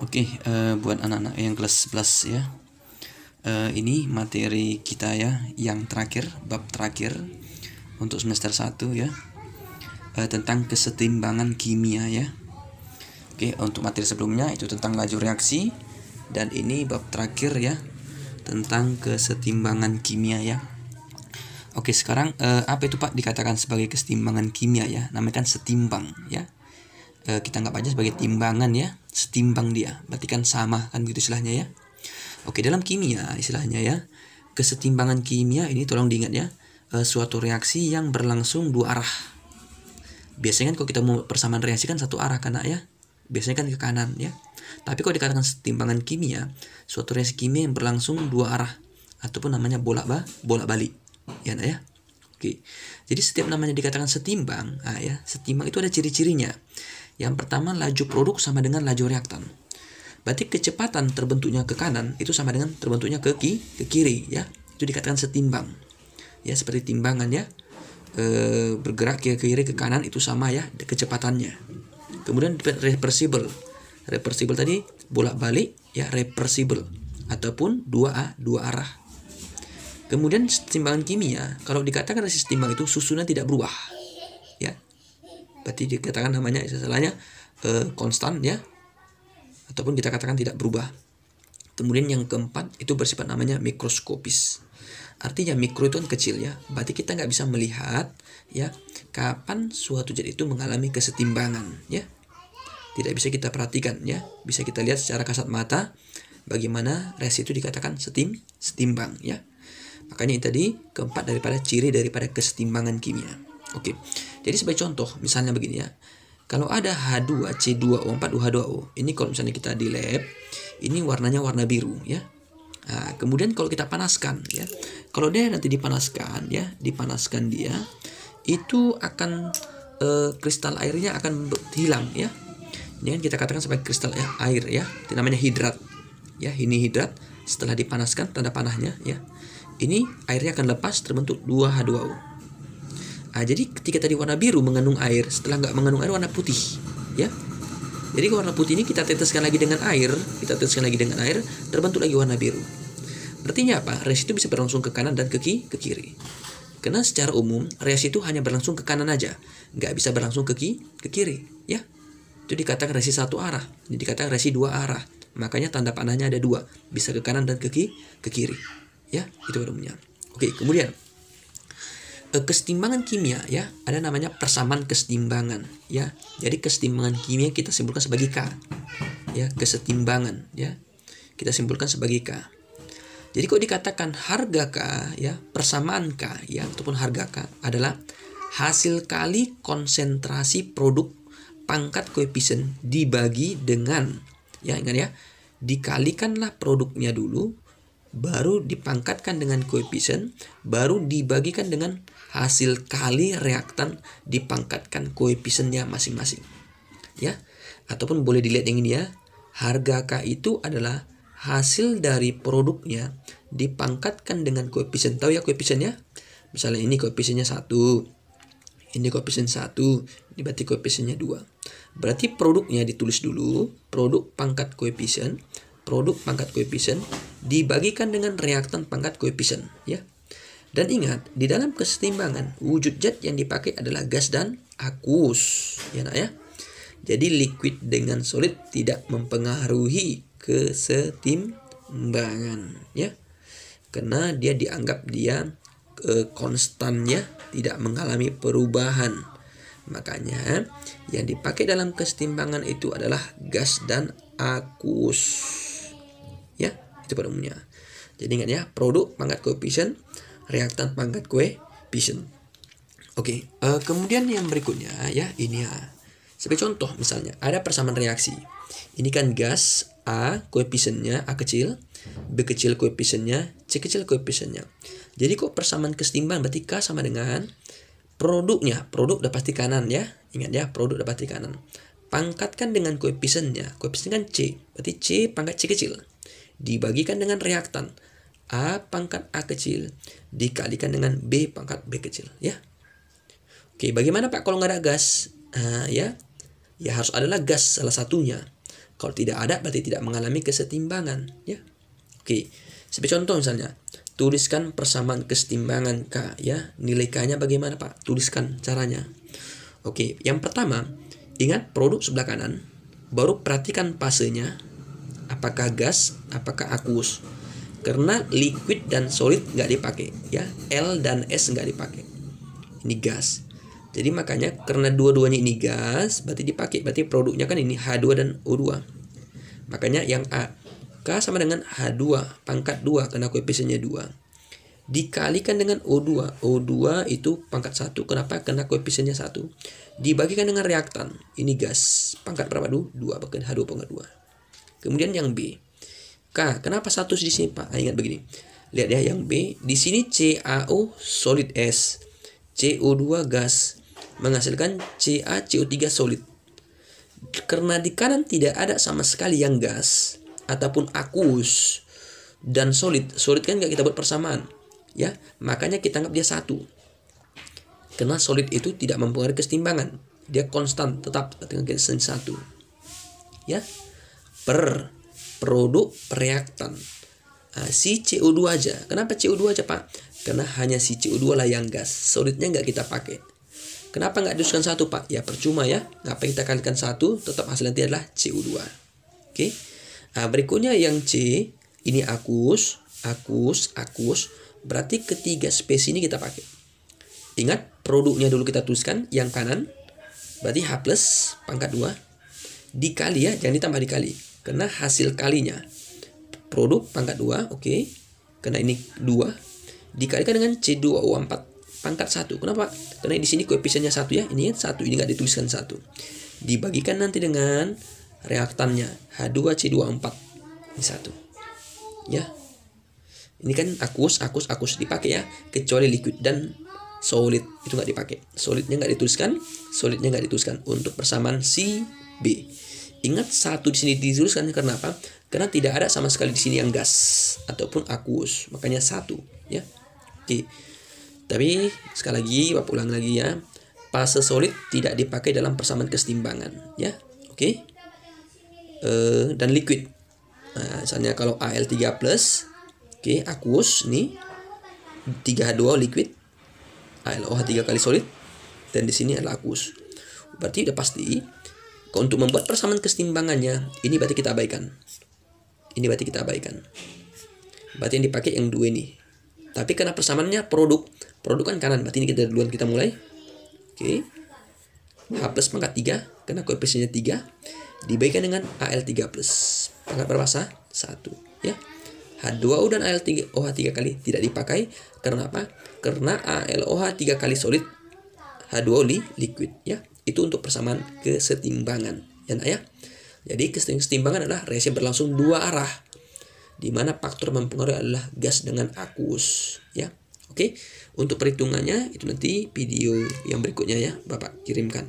Oke, buat anak-anak yang kelas 11 ya. Ini materi kita ya yang terakhir, bab terakhir untuk semester 1 ya. Tentang kesetimbangan kimia ya. Oke, untuk materi sebelumnya itu tentang laju reaksi, dan ini bab terakhir ya tentang kesetimbangan kimia ya. Oke, sekarang apa itu Pak dikatakan sebagai kesetimbangan kimia ya? Namanya kan setimbang ya. Kita anggap aja sebagai timbangan ya, setimbang dia, berarti kan sama kan gitu istilahnya ya. Oke, dalam kimia istilahnya ya, kesetimbangan kimia ini tolong diingat ya, suatu reaksi yang berlangsung dua arah. Biasanya kan kalau kita mau persamaan reaksi kan satu arah kan ya, biasanya kan ke kanan ya. Tapi kalau dikatakan setimbangan kimia, suatu reaksi kimia yang berlangsung dua arah ataupun namanya bolak-balik ya nak ya. Oke, jadi setiap namanya dikatakan setimbang, ya setimbang itu ada ciri-cirinya. Yang pertama, laju produk sama dengan laju reaktan. Berarti kecepatan terbentuknya ke kanan itu sama dengan terbentuknya ke kiri ya. Itu dikatakan setimbang. Ya, seperti timbangan ya. Bergerak ke kiri ke kanan itu sama ya kecepatannya. Kemudian reversible. Reversible tadi bolak-balik ya, reversible ataupun dua arah. Kemudian timbangan kimia, kalau dikatakan resist timbang itu susunan tidak berubah. Ya. Berarti dikatakan namanya istilahnya konstan ya, ataupun kita katakan tidak berubah. Kemudian yang keempat itu bersifat namanya mikroskopis. Artinya mikro itu kan kecil ya, berarti kita nggak bisa melihat ya kapan suatu zat itu mengalami kesetimbangan ya. Tidak bisa kita perhatikan ya, bisa kita lihat secara kasat mata bagaimana reaksi itu dikatakan setimbang ya. Makanya ini tadi keempat daripada ciri daripada kesetimbangan kimia. Oke, jadi sebagai contoh misalnya begini ya, kalau ada H2C2O4 H2O, ini kalau misalnya kita di lab, ini warnanya warna biru ya. Nah, kemudian kalau kita panaskan ya, kalau dia nanti dipanaskan ya, dipanaskan dia, itu akan kristal airnya akan hilang ya. Ini kan kita katakan sebagai kristal air ya, itu namanya hidrat ya. Ini hidrat setelah dipanaskan, tanda panahnya ya. Ini airnya akan lepas terbentuk 2H2O. Jadi ketika tadi warna biru mengandung air, setelah nggak mengandung air warna putih ya. Jadi warna putih ini kita teteskan lagi dengan air, terbentuk lagi warna biru. Artinya apa? Reaksi itu bisa berlangsung ke kanan dan ke kiri. Karena secara umum reaksi itu hanya berlangsung ke kanan aja, nggak bisa berlangsung ke kiri ya. Itu dikatakan reaksi satu arah, ini dikatakan reaksi dua arah. Makanya tanda panahnya ada dua, bisa ke kanan dan ke kiri ya. Itu umumnya. Oke, kemudian kesetimbangan kimia ya, ada namanya persamaan kesetimbangan ya. Jadi kesetimbangan kimia kita simpulkan sebagai K ya, kesetimbangan ya, kita simpulkan sebagai K. Jadi kok dikatakan harga K ya, persamaan K ya, ataupun harga K adalah hasil kali konsentrasi produk pangkat koefisien dibagi dengan ya, ingat ya, dikalikanlah produknya dulu, baru dipangkatkan dengan koefisien, baru dibagikan dengan hasil kali reaktan dipangkatkan koefisiennya masing-masing ya. Ataupun boleh dilihat yang ini ya, harga K itu adalah hasil dari produknya dipangkatkan dengan koefisien. Tahu ya koefisiennya? Misalnya ini koefisiennya 1, ini koefisien 1, ini berarti koefisiennya 2. Berarti produknya ditulis dulu, produk pangkat koefisien dibagikan dengan reaktan pangkat koefisien ya. Dan ingat, di dalam kesetimbangan wujud zat yang dipakai adalah gas dan aqueous ya nak ya. Jadi liquid dengan solid tidak mempengaruhi kesetimbangan ya, karena dia dianggap konstan ya, tidak mengalami perubahan. Makanya yang dipakai dalam kesetimbangan itu adalah gas dan aqueous ya, itu pada umumnya. Jadi ingat ya, produk pangkat koefisien, reaktan pangkat koefisien. Oke, kemudian yang berikutnya ya, ini ya. Sebagai contoh misalnya ada persamaan reaksi. Ini kan gas A, koefisiennya A kecil, B kecil koefisiennya, C kecil koefisiennya. Jadi kok persamaan kesetimbangan berarti K sama dengan produknya. Produk udah pasti kanan ya. Ingat ya, produk udah pasti kanan. Pangkatkan dengan koefisiennya. Koefisien kan C, berarti C pangkat C kecil dibagikan dengan reaktan A pangkat A kecil dikalikan dengan B pangkat B kecil ya. Oke, bagaimana Pak kalau nggak ada gas? Ya harus adalah gas salah satunya. Kalau tidak ada berarti tidak mengalami kesetimbangan, ya. Oke. Sebagai contoh misalnya, tuliskan persamaan kesetimbangan K, ya. Nilai K-nya bagaimana, Pak? Tuliskan caranya. Oke, yang pertama, ingat produk sebelah kanan, baru perhatikan fasenya. Apakah gas, apakah aqueous. Karena liquid dan solid nggak dipakai, ya. L dan S nggak dipakai. Ini gas. Jadi makanya karena dua-duanya ini gas, berarti dipakai. Berarti produknya kan ini H2 dan O2. Makanya yang A, K sama dengan H2 pangkat 2 karena koefisiennya 2. Dikalikan dengan O2. O2 itu pangkat 1. Kenapa? Karena koefisiennya 1. Dibagikan dengan reaktan. Ini gas. Pangkat berapa dulu? 2 bahkan H2 pangkat 2. Kemudian yang B. K. Kenapa 1 di sini, Pak? Ingat begini. Lihat ya yang B. Di sini CaO solid S. CO2 gas. Menghasilkan CaCO3 solid. Karena di kanan tidak ada sama sekali yang gas ataupun aqueous dan solid. Solid kan nggak kita buat persamaan, ya. Makanya kita anggap dia 1. Karena solid itu tidak mempengaruhi kesetimbangan. Dia konstan tetap dengan kesetimbangan 1. Ya. Per produk reaktan. Si CO2 aja. Kenapa CO2 aja, Pak? Karena hanya si CO2 lah yang gas. Solidnya nggak kita pakai. Kenapa nggak dituliskan 1, Pak? Ya percuma ya. Ngapain kita kalikan 1, tetap hasil nanti adalah CO2. Oke. Berikutnya yang C, ini aqueous. Berarti ketiga spesies ini kita pakai. Ingat, produknya dulu kita tuliskan, yang kanan. Berarti H plus pangkat 2. Dikali ya, jangan ditambah dikali. Karena hasil kalinya. Produk pangkat 2, oke. Karena ini 2. Dikalikan dengan C2O4. Pangkat 1. Kenapa? Karena di sini koefisiennya 1 ya. Ini 1, ini nggak dituliskan 1. Dibagikan nanti dengan reaktannya H2C24. Ini 1. Ya. Ini kan aqueous dipakai ya, kecuali liquid dan solid itu nggak dipakai. Solidnya nggak dituliskan untuk persamaan si B. Ingat 1 di sini dituliskan karena apa? Karena tidak ada sama sekali di sini yang gas ataupun aqueous. Makanya 1, ya. Oke. Tapi sekali lagi, Bapak ulang lagi ya. Fase solid tidak dipakai dalam persamaan kesetimbangan, ya. Oke. Dan liquid. Nah, misalnya kalau Al3+, oke, aqueous nih. 3H2 liquid. AlOH 3 kali solid. Dan di sini adalah aqueous. Berarti udah pasti untuk membuat persamaan kesetimbangannya, ini berarti kita abaikan. Berarti yang dipakai yang 2 ini. Tapi karena persamaannya produk kan kanan, berarti ini kita mulai. Oke. H plus pangkat 3, karena koefisiennya 3, dibagikan dengan Al3+. Pangkat berapa? 1, ya. H2O dan AlOH 3 kali tidak dipakai. Karena apa? Karena AlOH 3 kali solid, H2O liquid, ya. Itu untuk persamaan kesetimbangan, ya, nak, ya. Jadi kesetimbangan adalah reaksi berlangsung 2 arah, di mana faktor mempengaruhi adalah gas dengan aqueous, ya. Oke, untuk perhitungannya itu nanti video yang berikutnya ya Bapak kirimkan.